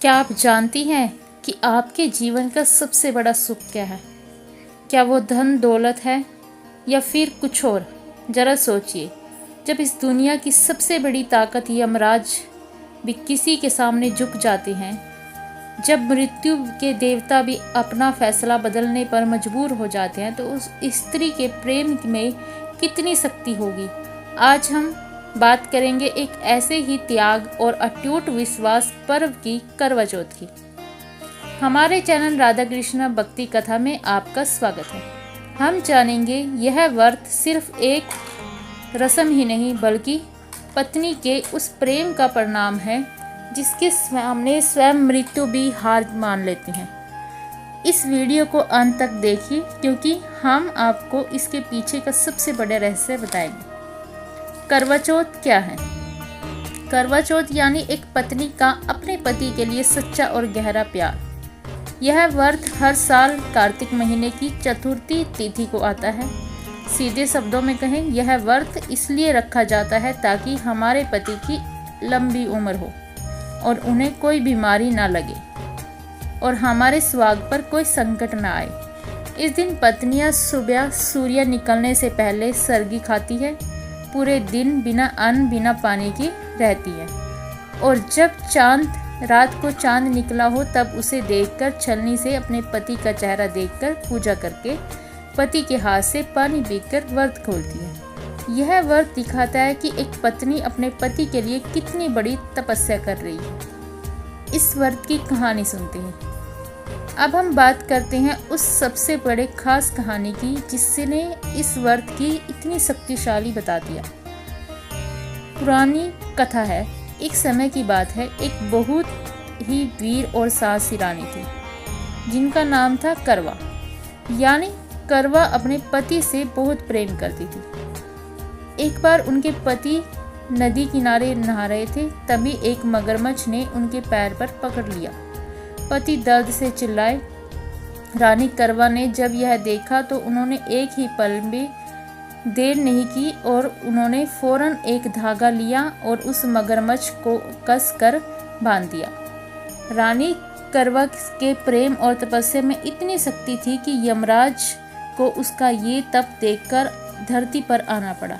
क्या आप जानती हैं कि आपके जीवन का सबसे बड़ा सुख क्या है? क्या वो धन दौलत है या फिर कुछ और? जरा सोचिए, जब इस दुनिया की सबसे बड़ी ताकत यमराज भी किसी के सामने झुक जाते हैं, जब मृत्यु के देवता भी अपना फैसला बदलने पर मजबूर हो जाते हैं, तो उस स्त्री के प्रेम में कितनी शक्ति होगी। आज हम बात करेंगे एक ऐसे ही त्याग और अटूट विश्वास पर्व की, करवा चौथ की। हमारे चैनल राधा कृष्ण भक्ति कथा में आपका स्वागत है। हम जानेंगे यह व्रत सिर्फ एक रस्म ही नहीं बल्कि पत्नी के उस प्रेम का परिणाम है जिसके सामने स्वयं मृत्यु भी हार मान लेती हैं। इस वीडियो को अंत तक देखिए क्योंकि हम आपको इसके पीछे का सबसे बड़ा रहस्य बताएंगे। करवा चौथ क्या है? करवा चौथ यानी एक पत्नी का अपने पति के लिए सच्चा और गहरा प्यार। यह व्रत हर साल कार्तिक महीने की चतुर्थी तिथि को आता है। सीधे शब्दों में कहें, यह व्रत इसलिए रखा जाता है ताकि हमारे पति की लंबी उम्र हो और उन्हें कोई बीमारी ना लगे और हमारे सुहाग पर कोई संकट ना आए। इस दिन पत्नियां सुबह सूर्य निकलने से पहले सरगी खाती है, पूरे दिन बिना अन्न बिना पानी की रहती है और जब रात को चांद निकला हो तब उसे देखकर छलनी से अपने पति का चेहरा देखकर पूजा करके पति के हाथ से पानी पीकर व्रत खोलती है। यह व्रत दिखाता है कि एक पत्नी अपने पति के लिए कितनी बड़ी तपस्या कर रही है। इस व्रत की कहानी सुनते हैं। अब हम बात करते हैं उस सबसे बड़े खास कहानी की जिसने इस व्रत की इतनी शक्तिशाली बता दिया। पुरानी कथा है, एक समय की बात है, एक बहुत ही वीर और साहसी रानी थी जिनका नाम था करवा। यानी करवा अपने पति से बहुत प्रेम करती थी। एक बार उनके पति नदी किनारे नहा रहे थे, तभी एक मगरमच्छ ने उनके पैर पर पकड़ लिया। पति दर्द से चिल्लाए। रानी करवा ने जब यह देखा तो उन्होंने एक ही पल में देर नहीं की और उन्होंने फौरन एक धागा लिया और उस मगरमच्छ को कस कर बांध दिया। रानी करवा के प्रेम और तपस्या में इतनी शक्ति थी कि यमराज को उसका ये तप देखकर धरती पर आना पड़ा।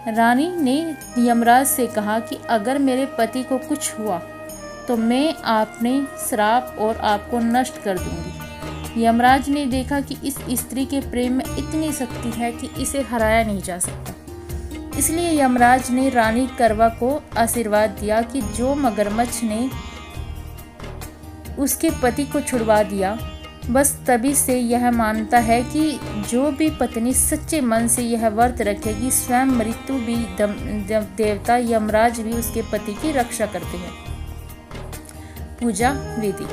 रानी ने यमराज से कहा कि अगर मेरे पति को कुछ हुआ तो मैं आपने श्राप और आपको नष्ट कर दूंगी। यमराज ने देखा कि इस स्त्री के प्रेम में इतनी शक्ति है कि इसे हराया नहीं जा सकता। इसलिए यमराज ने रानी करवा को आशीर्वाद दिया कि जो मगरमच्छ ने उसके पति को छुड़वा दिया, बस तभी से यह मानता है कि जो भी पत्नी सच्चे मन से यह व्रत रखेगी, स्वयं मृत्यु भी देवता यमराज भी उसके पति की रक्षा करते हैं। पूजा विधि।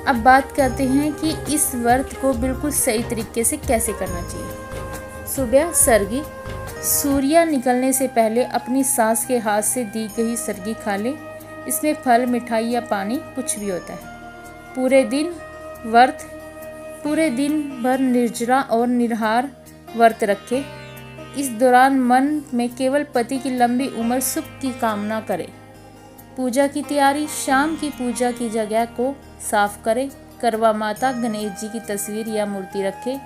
अब बात करते हैं कि इस व्रत को बिल्कुल सही तरीके से कैसे करना चाहिए। सुबह सरगी, सूर्य निकलने से पहले अपनी सास के हाथ से दी गई सरगी खा ले। इसमें फल, मिठाई या पानी कुछ भी होता है। पूरे दिन भर निर्जरा और निराहार व्रत रखे। इस दौरान मन में केवल पति की लंबी उम्र, सुख की कामना करे। पूजा की तैयारी। शाम की पूजा की जगह को साफ करें। करवा माता गणेश जी की तस्वीर या मूर्ति रखें।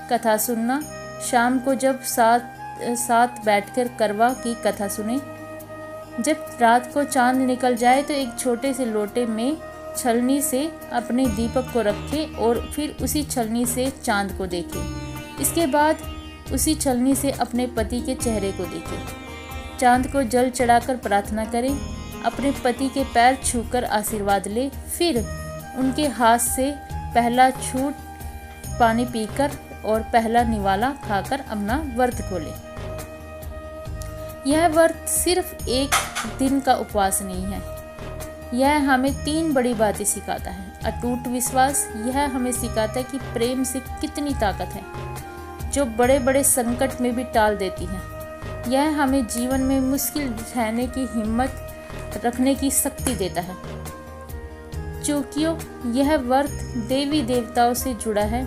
कथा सुनना। शाम को जब साथ बैठकर करवा की कथा सुने। जब रात को चांद निकल जाए तो एक छोटे से लोटे में छलनी से अपने दीपक को रखें और फिर उसी छलनी से चांद को देखें। इसके बाद उसी छलनी से अपने पति के चेहरे को देखें। चांद को जल चढ़ाकर प्रार्थना करें। अपने पति के पैर छूकर आशीर्वाद ले। फिर उनके हाथ से पहला छूट पानी पीकर और पहला निवाला खाकर अपना व्रत खोले। यह व्रत सिर्फ एक दिन का उपवास नहीं है, यह हमें 3 बड़ी बातें सिखाता है। अटूट विश्वास, यह हमें सिखाता है कि प्रेम से कितनी ताकत है जो बड़े बड़े संकट में भी टाल देती है। यह हमें जीवन में मुश्किल सहने की हिम्मत रखने की शक्ति देता है। क्योंकि यह व्रत देवी देवताओं से जुड़ा है,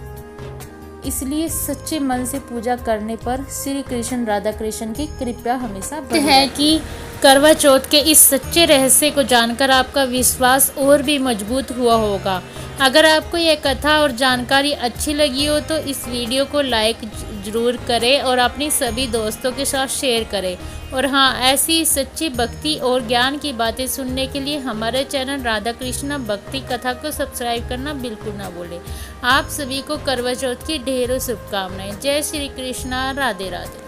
इसलिए सच्चे मन से पूजा करने पर श्री कृष्ण राधा कृष्ण की कृपा हमेशा है कि करवा चौथ के इस सच्चे रहस्य को जानकर आपका विश्वास और भी मजबूत हुआ होगा। अगर आपको यह कथा और जानकारी अच्छी लगी हो तो इस वीडियो को लाइक ज़रूर करें और अपनी सभी दोस्तों के साथ शेयर करें। और हाँ, ऐसी सच्ची भक्ति और ज्ञान की बातें सुनने के लिए हमारे चैनल राधा कृष्णा भक्ति कथा को सब्सक्राइब करना बिल्कुल ना भूलें। आप सभी को करवा चौथ की ढेरों शुभकामनाएं। जय श्री कृष्णा, राधे राधे।